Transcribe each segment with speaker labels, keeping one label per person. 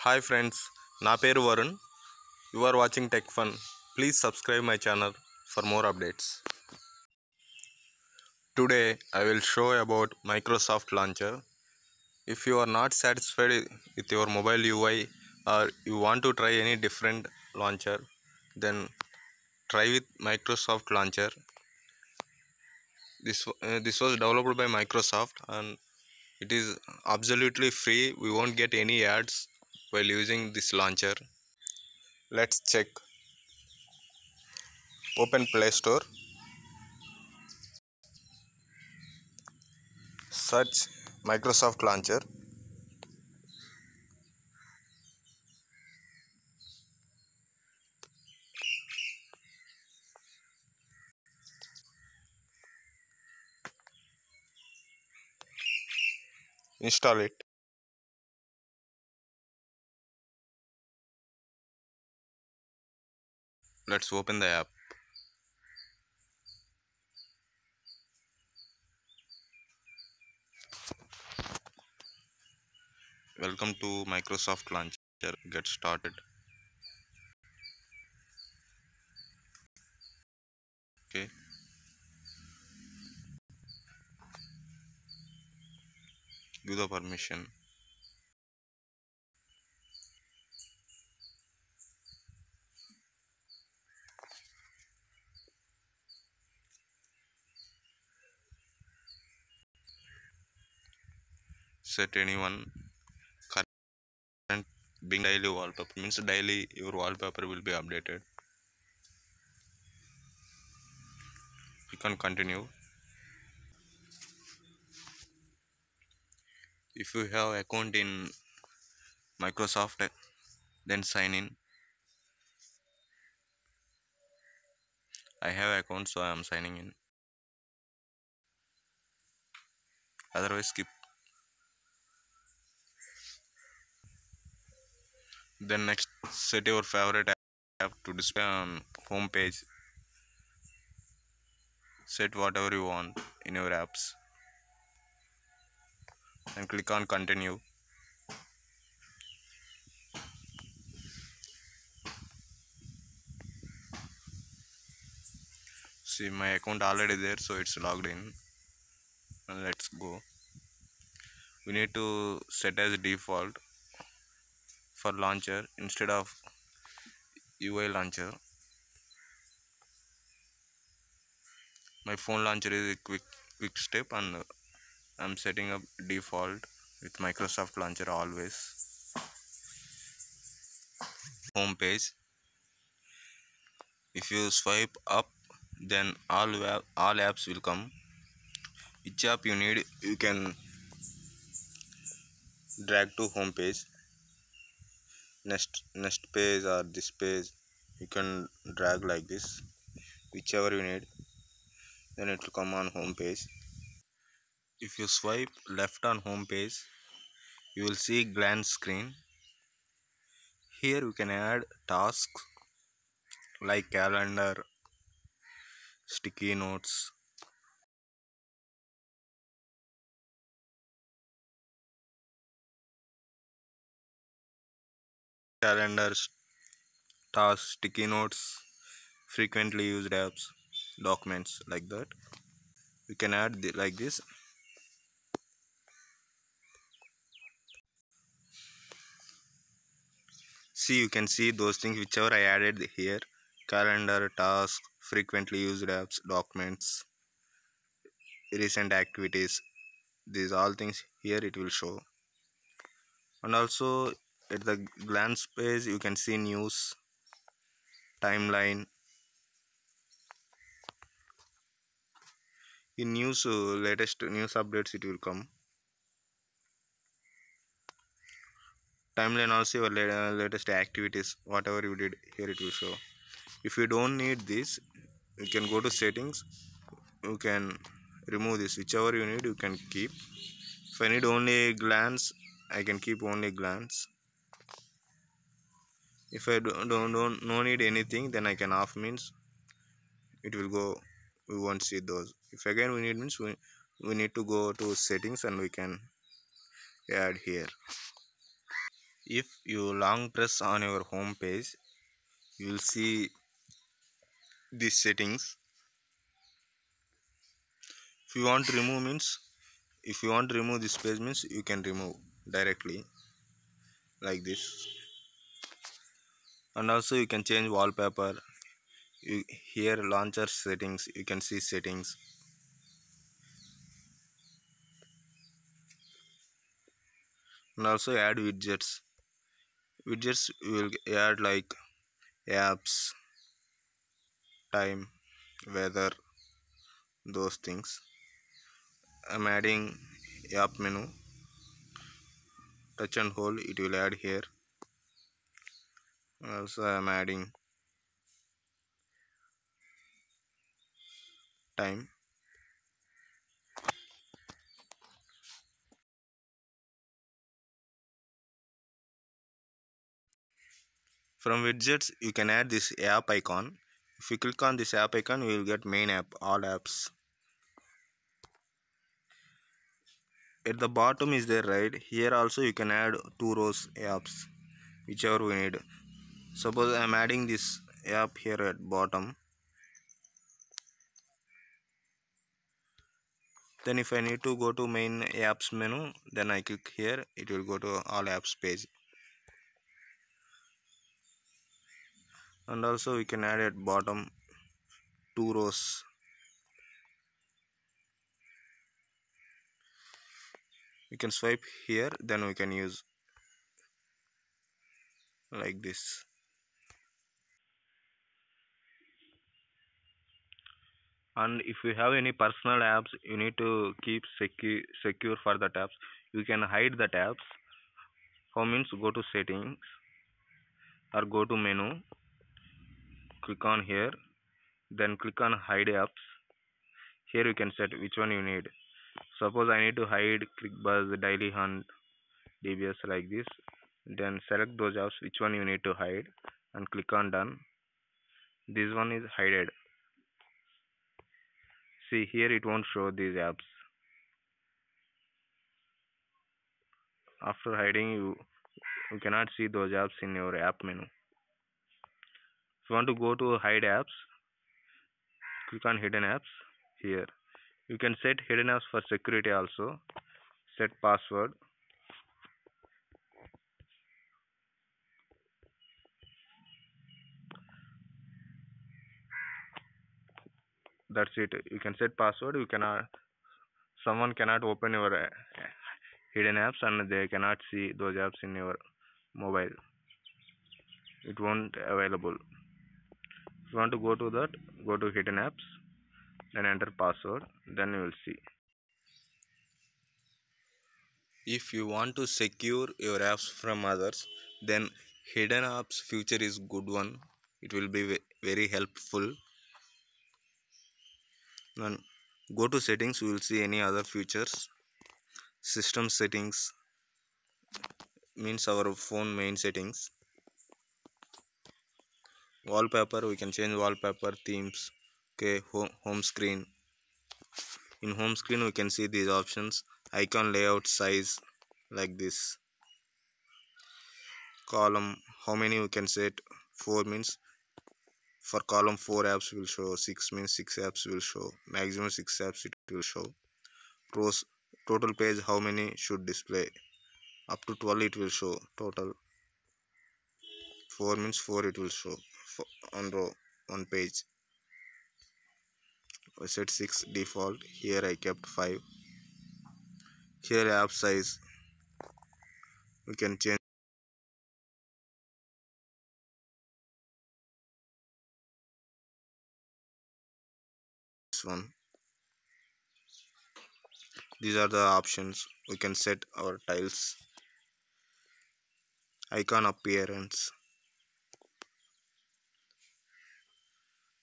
Speaker 1: Hi friends, నా పేరు Varun. You are watching Tech Fun. Please subscribe my channel for more updates. Today I will show about Microsoft Launcher. If you are not satisfied with your mobile UI or you want to try any different launcher, then try with Microsoft Launcher. This was developed by Microsoft and it is absolutely free. We won't get any ads while using this launcher. Let's check. Open Play Store. Search Microsoft Launcher. Install it. Let's open the app. Welcome to Microsoft Launcher. Get started. Okay. Give the permission. Set anyone. Current Bing daily wallpaper means daily your wallpaper will be updated. You can continue. If you have account in Microsoft, then sign in. I have account, so I am signing in. Otherwise, skip. Then next, set your favorite app to display on home page. Set whatever you want in your apps and click on continue. See, my account already there, so it's logged in. And let's go. We need to set as default for launcher instead of UI launcher. My phone launcher is a quick step, and I'm setting up default with Microsoft Launcher always. Home page. If you swipe up, then all apps will come. Which app you need, you can drag to home page. Next page or this page, you can drag like this. Whichever you need, then it will come on home page. If you swipe left on home page, you will see glance screen. Here you can add tasks like calendar, sticky notes, calendars, tasks, sticky notes, frequently used apps, documents, like that. You can add like this. See, you can see those things whichever I added here: calendar, tasks, frequently used apps, documents, recent activities. These all things here it will show. And also at the glance page you can see news, timeline. In news, latest news updates it will come. Timeline also your latest activities, whatever you did, here it will show. If you don't need this, you can go to settings. You can remove this. Whichever you need, you can keep. If I need only glance, I can keep only glance. If I don't no need anything, then I can off, means it will go. We won't see those. If again we need, means we need to go to settings and we can add here. If you long press on your home page, you will see these settings. If you want to remove means, if you want to remove this page means, you can remove directly like this. And also you can change wallpaper. You here launcher settings, you can see settings. And also add widgets. Widgets will add like apps, time, weather, those things. I'm adding app menu. Touch and hold, it will add here. Also I'm adding time. From widgets you can add this app icon. If you click on this app icon, you will get main app, all apps. At the bottom is there, right? Here also you can add two rows apps, whichever we need. Suppose I am adding this app here at bottom. Then if I need to go to main apps menu, then I click here, it will go to all apps page. And also we can add at bottom two rows. We can swipe here, then we can use like this. And if you have any personal apps, you need to keep secure for the tabs. You can hide the tabs. How means, go to settings or go to menu, click on here, then click on hide apps. Here you can set which one you need. Suppose I need to hide ClickBuzz, Daily Hunt, DBS like this. Then select those apps which one you need to hide and click on done. This one is hidden. See here, it won't show these apps. After hiding, you cannot see those apps in your app menu. If you want to go to hide apps, click on hidden apps here. You can set hidden apps for security also. Set password. That's it. You can set password. You cannot. Someone cannot open your hidden apps and they cannot see those apps in your mobile. It won't available. If you want to go to that, go to hidden apps, then enter password. Then you will see. If you want to secure your apps from others, then hidden apps feature is good one. It will be very helpful. Then go to settings, you will see any other features. System settings means our phone main settings. Wallpaper, we can change wallpaper themes. Okay, home screen. In home screen we can see these options. Icon layout size like this. Column, how many we can set? 4 means for column 4 apps will show, 6 means 6 apps will show, maximum 6 apps it will show. Rows, total page how many should display, up to 12 it will show total. 4 means 4 it will show on row, on page. I set 6 default, here I kept 5. Here app size, we can change this one. These are the options. We can set our tiles. Icon appearance,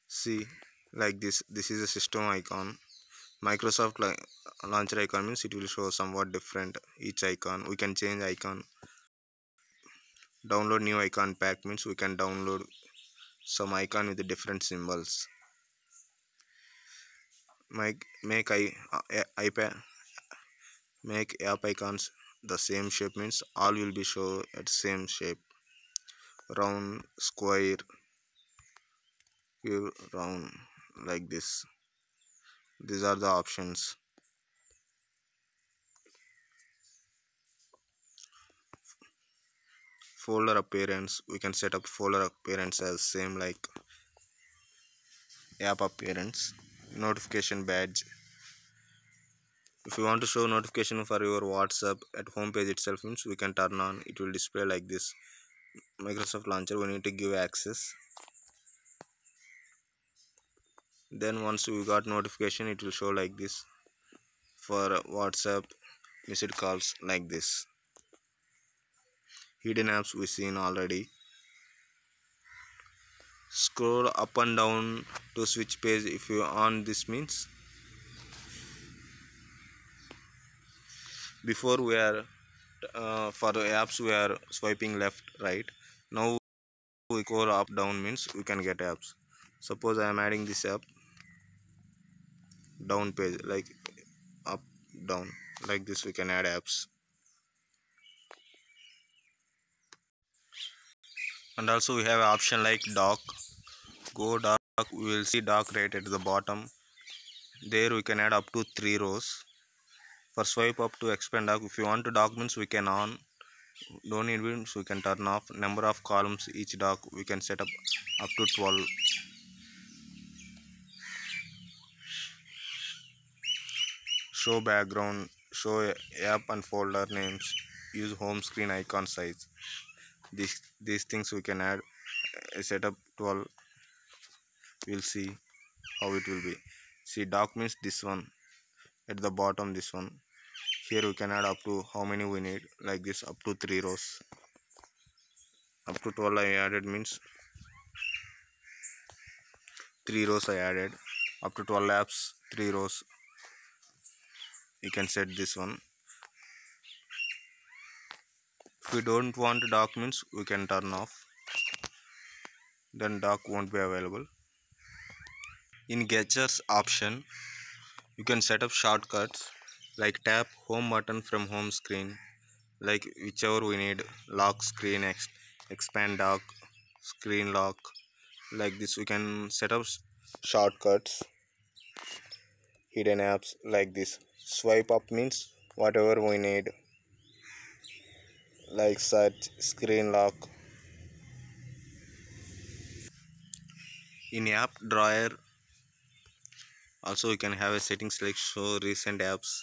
Speaker 1: see like this is a system icon. Microsoft launcher icon means it will show somewhat different each icon. We can change icon. Download new icon pack means we can download some icon with different symbols. Make iPad, make app icons the same shape means all will be show at same shape, round, square, curve, round, like this. These are the options. Folder appearance, we can set up folder appearance as same like app appearance. Notification badge, if you want to show notification for your WhatsApp at home page itself means we can turn on, it will display like this. Microsoft Launcher, we need to give access. Then once we got notification, it will show like this. For WhatsApp missed calls, like this. Hidden apps we seen already. Scroll up and down to switch page. If you on this means before we are for the apps we are swiping left right. Now we scroll up down means we can get apps. Suppose I am adding this app, down page like up down, like this we can add apps. And also we have option like dock. Go dock, we will see dock right at the bottom. There we can add up to 3 rows. For swipe up to expand dock, if you want to dock means we can on, don't need means we can turn off. Number of columns each dock we can set up to 12. Show background, show app and folder names, use home screen icon size. These things we can add. Set up 12. We'll see how it will be. See, dock means this one at the bottom, this one. Here we can add up to how many we need, like this, up to 3 rows. Up to 12 I added means 3 rows I added. Up to 12 apps, 3 rows. You can set this one. If we don't want dock means we can turn off, then dock won't be available. In gestures option, you can set up shortcuts like tap home button from home screen, like whichever we need. Lock screen, expand dock, screen lock, like this we can set up shortcuts. Hidden apps, like this. Swipe up means whatever we need, like search, screen lock. In app drawer also we can have a settings like show recent apps.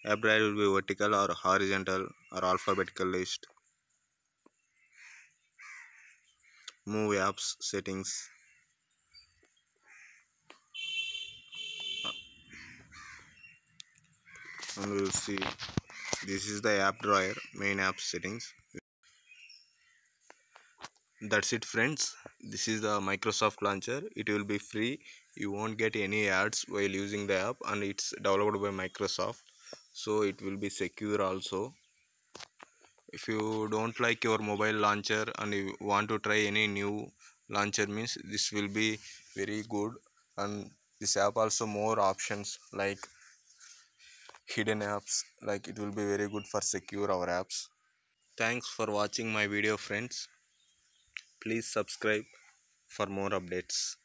Speaker 1: App drawer will be vertical or horizontal or alphabetical list. Move apps settings, and we will see this is the app drawer main app settings. That's it friends, this is the Microsoft Launcher. It will be free, you won't get any ads while using the app, and it's developed by Microsoft, so it will be secure also. If you don't like your mobile launcher and you want to try any new launcher means this will be very good. And this app also more options like hidden apps, like it will be very good for secure our apps. Thanks for watching my video friends, please subscribe for more updates.